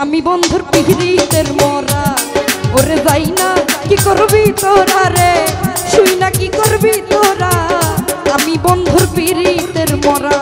আমি বন্ধুর পিহিতের মরা ওরে যাই না কি করবি তোরা রে শুই না কি করবি তোরা আমি বন্ধুর পিহিতের মরা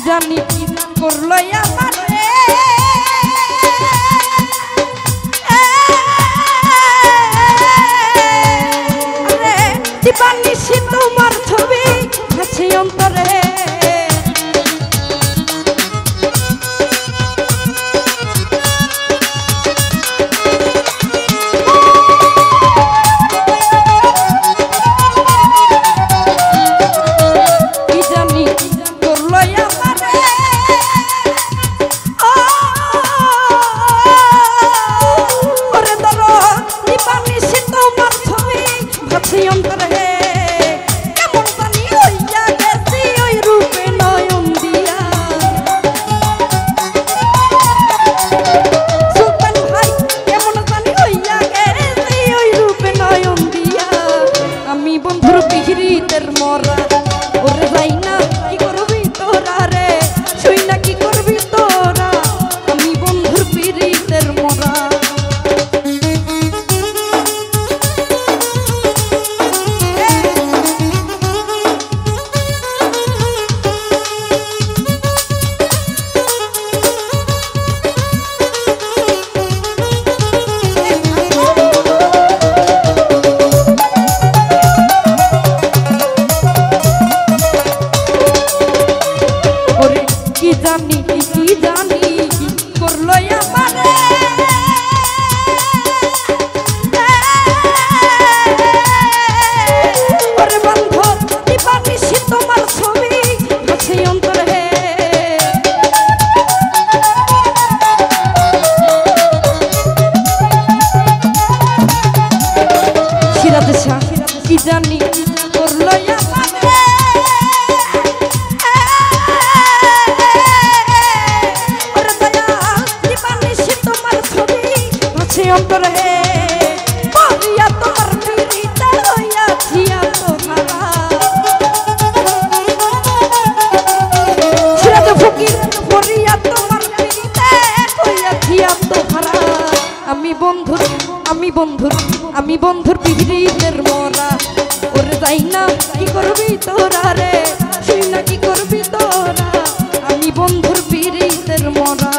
জানি কি করলো আমার দিবানিশি তোমার ছবি আছে অন্তরে বন্ধুর পিহিতের মরা ওরে যাই না কি করবি তোরা রে শুই না কি করবি তোরা আমি বন্ধুর পিহিতের মরা কি জানি করলো আমারে ওরে বন্ধু দিবানিশি তোমার ছবি আছে অন্তরে সিরাজ শাহ কি জানি করলো আমারে অন্তরে পরিয়া তোমার পিরিতে হইয়াছি তোমারা সিরাজ ফকির পরিয়া তোমার পিরিতে হইয়াছি তোমারা আমি বন্ধুর পিরিতের মরা ওরে যাই না কি করবি তোরা রে শুই না কি করবি তোরা আমি বন্ধুর পিরিতের মরা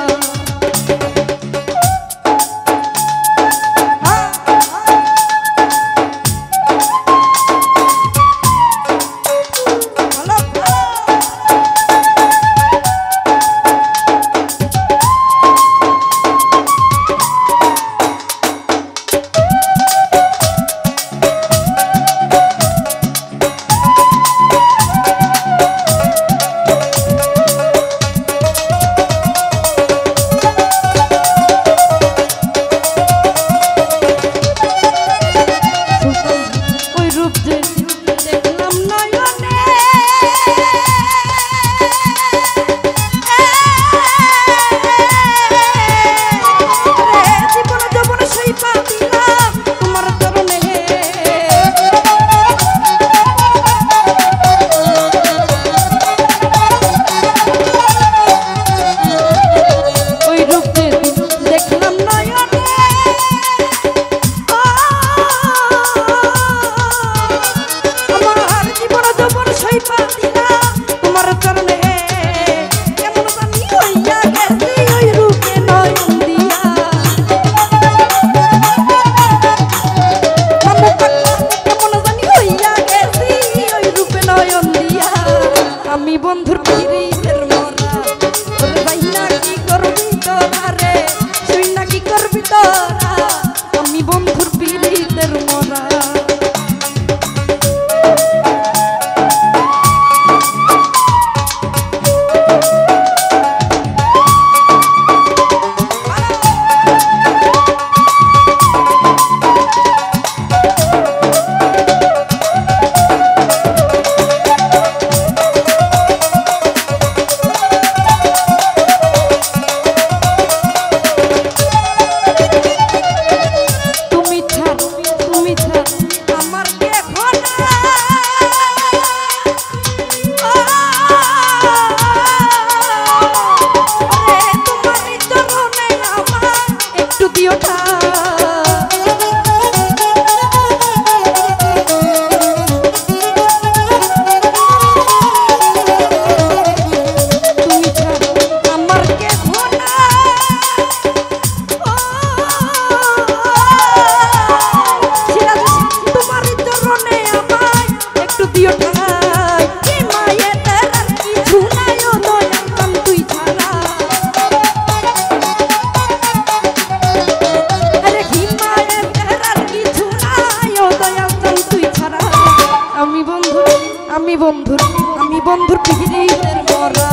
আমি বন্ধুর পিরিতের মরা